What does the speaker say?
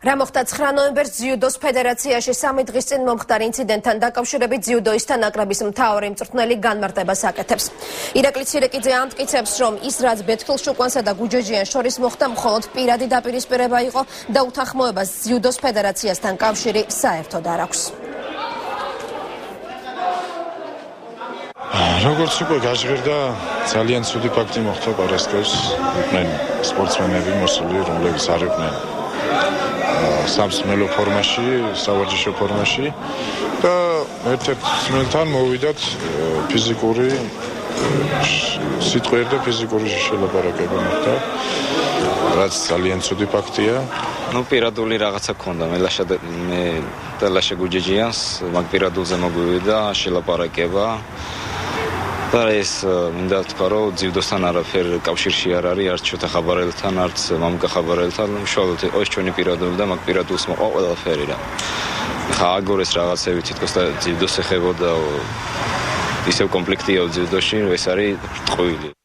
რა მოხდა 9 ნოემბერს ძიუდოს ფედერაციაში 3 დღის წინ მომხდარ ინციდენტთან დაკავშირებით ძიუდოისტთა ნაკრების მთავარი მწვრთნელი განმარტებას აკეთებს. ირაკლი ცირეკიძე ამტკიცებს, რომ ის რაც ბეთქილ შუკვანსა და გუჯეჯიან შორის მოხდა მხოლოდ პირადი დაპირისპირება იყო და უთანხმოებას ძიუდოს ფედერაციასთან კავშირი საერთოდ არ აქვს. როგორც უკვე გაჟღერდა, ძალიან ცუდი ფაქტი მოხდა პარასკევს. იყვნენ სპორტსმენები მოსული, რომლებიც არ იყვნენ სამსმელო ფორმაში, სავარჯიშო ფორმაში და ერთ-ერთ მსმელთან მოვიდათ ფიზიკური სიტყვიერ და ფიზიკური შელაპარაკება მოხდა, რაც ძალიან ცუდი ფაქტია. პირადული რაღაცა ქონდა, მე და ლაშა გუჯეჯიანს მაგ პირადულზე მოგვივიდა შელაპარაკება. და ეს მინდა თქვა, რომ ძიუდოსთან არაფერ კავშირში არ არის, არც შოთა ხაბარელთან, არც მამუკა ხაბარელთან, უშუალოდ ეს ჩვენი პირადული და მაგ პირადულს მოყვა ყველაფერი რა. ხა აგორეს რაღაცები თითქოს და ძიუდოს ეხებოდა ისევ კომპლექტია ძიუდოში, ეს არის ტყუილი.